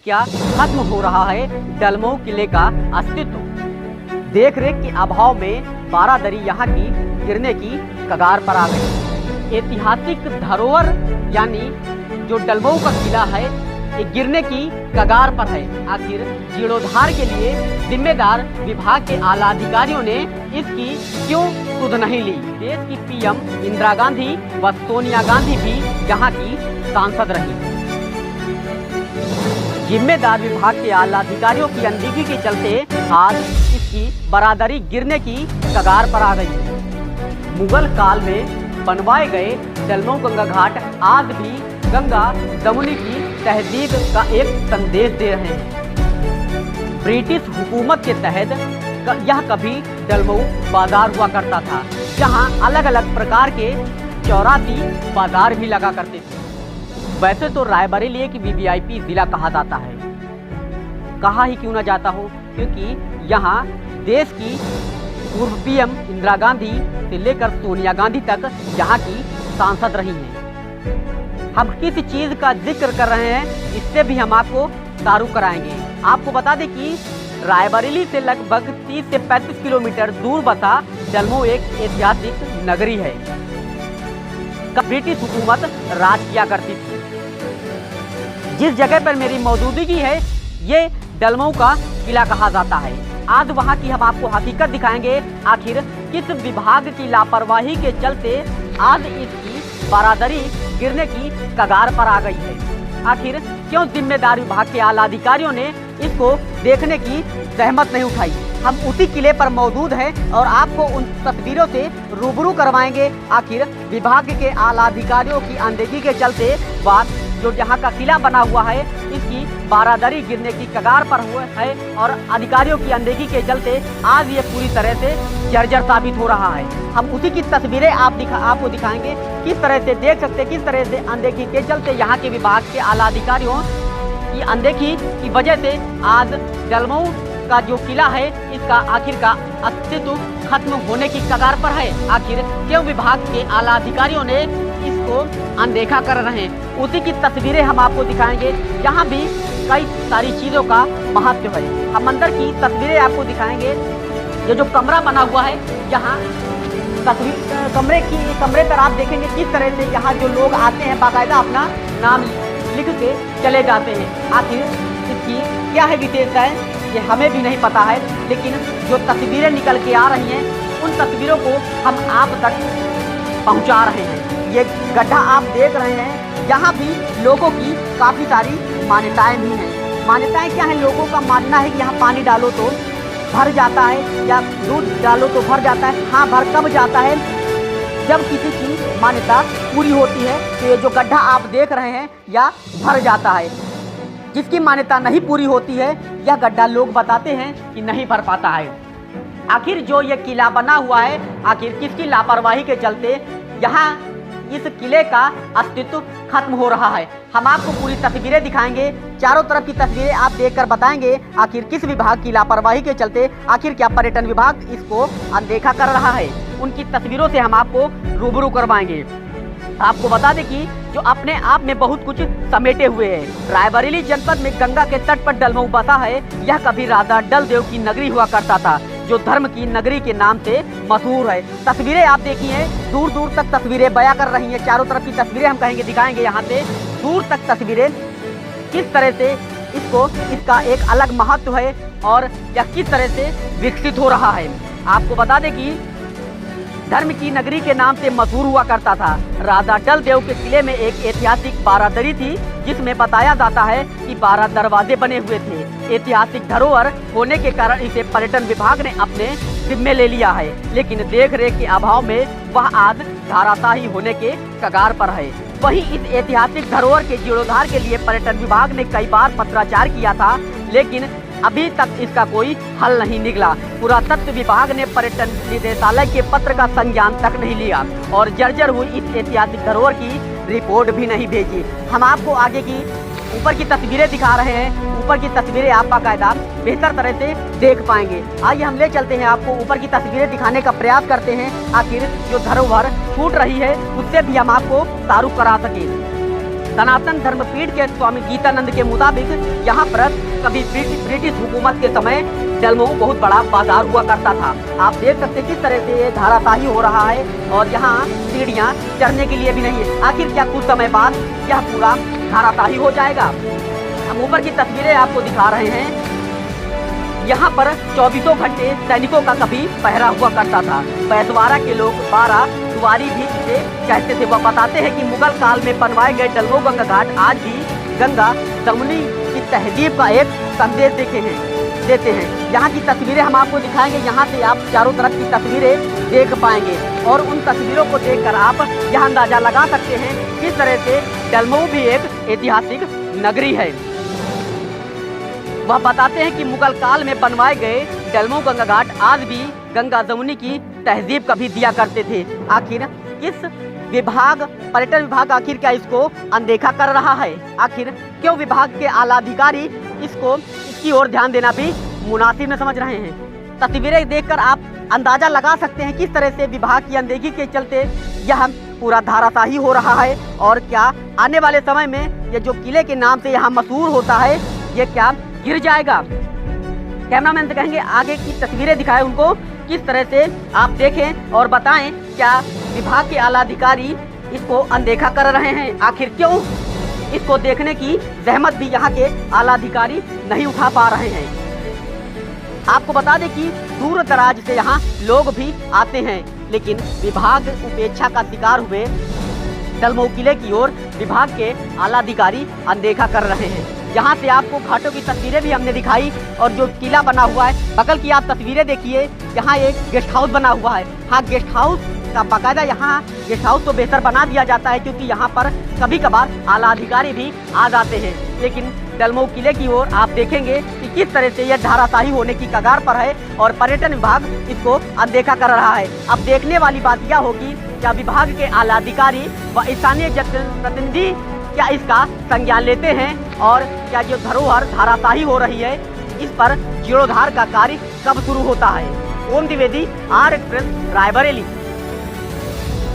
क्या खत्म हो रहा है डलमऊ किले का अस्तित्व। देख रेख के अभाव में बारादरी यहाँ की गिरने की कगार पर आ गई। ऐतिहासिक धरोहर यानी जो डलमऊ का किला है ये गिरने की कगार पर है। आखिर जीर्णोद्धार के लिए जिम्मेदार विभाग के आला अधिकारियों ने इसकी क्यों सुध नहीं ली। देश की पीएम इंदिरा गांधी व सोनिया गांधी भी यहाँ की सांसद रही। जिम्मेदार विभाग के आला अधिकारियों की अनदेखी के चलते आज इसकी बारादरी गिरने की कगार पर आ गई। मुगल काल में बनवाए गए डलमऊ गंगा घाट आज भी गंगा दमुनी की तहजीब का एक संदेश दे रहे हैं। ब्रिटिश हुकूमत के तहत यह कभी डलमऊ बाजार हुआ करता था, जहां अलग अलग प्रकार के 84 बाजार भी लगा करते थे। वैसे तो रायबरेली एक वीवीआईपी जिला कहा जाता है, कहा ही क्यों ना जाता हो, क्योंकि यहाँ देश की पूर्व पीएम इंदिरा गांधी से लेकर सोनिया गांधी तक यहाँ की सांसद रही हैं। हम किस चीज़ का जिक्र कर रहे हैं इससे भी हम आपको तारुफ कराएंगे। आपको बता दें कि रायबरेली से लगभग 30 से 35 किलोमीटर दूर बसा डलमऊ एक ऐतिहासिक नगरी है। ब्रिटिश हुकूमत राज किया करती थी। जिस जगह पर मेरी मौजूदगी है ये डलमऊ का किला कहा जाता है। आज वहां की हम आपको हकीकत दिखाएंगे। आखिर किस विभाग की लापरवाही के चलते आज इसकी बारादरी गिरने की कगार पर आ गई है। आखिर क्यों जिम्मेदार विभाग के आला अधिकारियों ने इसको देखने की जहमत नहीं उठाई। हम उसी किले पर मौजूद हैं और आपको उन तस्वीरों से रूबरू करवाएंगे। आखिर विभाग के आला अधिकारियों की अनदेखी के चलते बात जो यहाँ का किला बना हुआ है इसकी बारादरी गिरने की कगार पर हुआ है और अधिकारियों की अनदेखी के चलते आज ये पूरी तरह से जर्जर साबित हो रहा है। हम उसी की तस्वीरें आपको दिखाएंगे। किस तरह से देख सकते, किस तरह से अनदेखी के चलते यहाँ के विभाग के आला अधिकारियों की अनदेखी की वजह से आज डलमऊ का जो किला है इसका आखिर का अस्तित्व खत्म होने की कगार पर है। आखिर क्यों विभाग के आला अधिकारियों ने इसको अनदेखा कर रहे हैं, उसी की तस्वीरें हम आपको दिखाएंगे। यहाँ भी कई सारी चीज़ों का महत्व है। हम अंदर की तस्वीरें आपको दिखाएंगे। ये जो कमरा बना हुआ है यहाँ कमरे पर आप देखेंगे किस तरह से यहाँ जो लोग आते हैं बाकायदा अपना नाम लिख के चले जाते हैं। आखिर इसकी क्या है विशेषता है ये हमें भी नहीं पता है, लेकिन जो तस्वीरें निकल के आ रही हैं उन तस्वीरों को हम आप तक पहुंचा रहे हैं। ये गड्ढा आप देख रहे हैं, यहाँ भी लोगों की काफ़ी सारी मान्यताएं भी हैं। मान्यताएं क्या हैं? लोगों का मानना है कि यहाँ पानी डालो तो भर जाता है या दूध डालो तो भर जाता है। हाँ, भर कब जाता है? जब किसी की मान्यता पूरी होती है तो ये जो गड्ढा आप देख रहे हैं या भर जाता है। जिसकी मान्यता नहीं पूरी होती है यह गड्ढा लोग बताते हैं कि नहीं भर पाता है। आखिर जो ये किला बना हुआ है आखिर किसकी लापरवाही के चलते यहाँ इस किले का अस्तित्व खत्म हो रहा है। हम आपको पूरी तस्वीरें दिखाएंगे, चारों तरफ की तस्वीरें आप देखकर बताएंगे आखिर किस विभाग की लापरवाही के चलते आखिर क्या पर्यटन विभाग इसको अनदेखा कर रहा है। उनकी तस्वीरों से हम आपको रूबरू करवाएंगे। आपको बता दें कि जो अपने आप में बहुत कुछ समेटे हुए है। रायबरेली जनपद में गंगा के तट पर डलमऊ बसा है। यह कभी राजा डलदेव की नगरी हुआ करता था जो धर्म की नगरी के नाम से मशहूर है। तस्वीरें आप देखिए, दूर दूर तक तस्वीरें बयां कर रही हैं। चारों तरफ की तस्वीरें हम कहेंगे दिखाएंगे। यहाँ से दूर तक तस्वीरें किस तरह से इसका एक अलग महत्व है और यह किस तरह से विकसित हो रहा है। आपको बता दें कि धर्म की नगरी के नाम से मशहूर हुआ करता था। राजा डलदेव के किले में एक ऐतिहासिक बारादरी थी जिसमें बताया जाता है कि 12 दरवाजे बने हुए थे। ऐतिहासिक धरोहर होने के कारण इसे पर्यटन विभाग ने अपने जिम्मे ले लिया है, लेकिन देख रेख के अभाव में वह आज धराशायी होने के कगार पर है। वहीं इस ऐतिहासिक धरोहर के जीर्णोद्धार के लिए पर्यटन विभाग ने कई बार पत्राचार किया था, लेकिन अभी तक इसका कोई हल नहीं निकला। पुरातत्व विभाग ने पर्यटन निदेशालय के पत्र का संज्ञान तक नहीं लिया और जर्जर हुई इस ऐतिहासिक धरोहर की रिपोर्ट भी नहीं भेजी। हम आपको आगे की ऊपर की तस्वीरें दिखा रहे हैं। ऊपर की तस्वीरें आप बाकायदा बेहतर तरह से देख पाएंगे। आइए हम ले चलते हैं, आपको ऊपर की तस्वीरें दिखाने का प्रयास करते हैं। आखिर जो धरोहर छूट रही है उससे भी हम आपको तारुफ करा सकें। सनातन धर्मपीठ के स्वामी गीतानंद के मुताबिक यहाँ पर कभी ब्रिटिश हुकूमत के समय डलमऊ बहुत बड़ा बाजार हुआ करता था। आप देख सकते हैं किस तरह से ये धाराशाही हो रहा है और यहाँ सीढ़ियाँ चढ़ने के लिए भी नहीं है। आखिर क्या कुछ समय बाद यह पूरा धाराशाही हो जाएगा। हम ऊपर की तस्वीरें आपको दिखा रहे हैं। यहाँ पर 24 घंटे सैनिकों का कभी पहरा हुआ करता था। बैसवारा के लोग 12 दुआरी भी इसे कहते थे। वह बताते हैं कि मुगल काल में बनवाए गए डलमऊ गंगा घाट आज भी गंगा जमुनी की तहजीब का एक संदेश देते हैं। यहाँ की तस्वीरें हम आपको दिखाएंगे। यहाँ से आप चारों तरफ की तस्वीरें देख पाएंगे और उन तस्वीरों को देखकर आप यह अंदाजा लगा सकते हैं किस तरह से डलमऊ भी एक ऐतिहासिक नगरी है। वह बताते हैं कि मुगल काल में बनवाए गए डलमऊ गंगा घाट आज भी गंगा जमुनी की तहजीब कभी दिया करते थे। आखिर किस विभाग, पर्यटन विभाग आखिर क्या इसको अनदेखा कर रहा है? आखिर क्यों विभाग के आला अधिकारी इसकी ओर ध्यान देना भी मुनासिब न समझ रहे हैं? तस्वीरें देखकर आप अंदाजा लगा सकते हैं किस तरह से विभाग की अनदेखी के चलते यह पूरा धाराशाही हो रहा है और क्या आने वाले समय में ये जो किले के नाम से यहाँ मशहूर होता है ये क्या गिर जाएगा। कैमरामैन से कहेंगे आगे की तस्वीरें दिखाएं उनको, किस तरह से आप देखें और बताएं क्या विभाग के आला अधिकारी इसको अनदेखा कर रहे हैं। आखिर क्यों इसको देखने की जहमत भी यहाँ के आला अधिकारी नहीं उठा पा रहे हैं। आपको बता दें कि दूर दराज से यहाँ लोग भी आते हैं, लेकिन विभाग उपेक्षा का शिकार हुए डलमऊ किले की ओर विभाग के आला अधिकारी अनदेखा कर रहे हैं। यहाँ से आपको घाटों की तस्वीरें भी हमने दिखाई और जो किला बना हुआ है बगल की आप तस्वीरें देखिए। यहाँ एक गेस्ट हाउस बना हुआ है। हाँ, गेस्ट हाउस का बाकायदा यहाँ गेस्ट हाउस तो बेहतर बना दिया जाता है क्योंकि यहाँ पर कभी कभार आला अधिकारी भी आ जाते हैं, लेकिन डलमऊ किले की ओर आप देखेंगे कि किस तरह से यह धाराशाही होने की कगार पर है और पर्यटन विभाग इसको अनदेखा कर रहा है। अब देखने वाली बात यह होगी क्या विभाग के आला अधिकारी व स्थानीय जनप्रतिनिधि क्या इसका संज्ञान लेते हैं और क्या जो धरोहर धाराशाही हो रही है इस पर जीर्णोद्धार का कार्य कब शुरू होता है। ओम द्विवेदी, आर एक्सप्रेस, रायबरेली।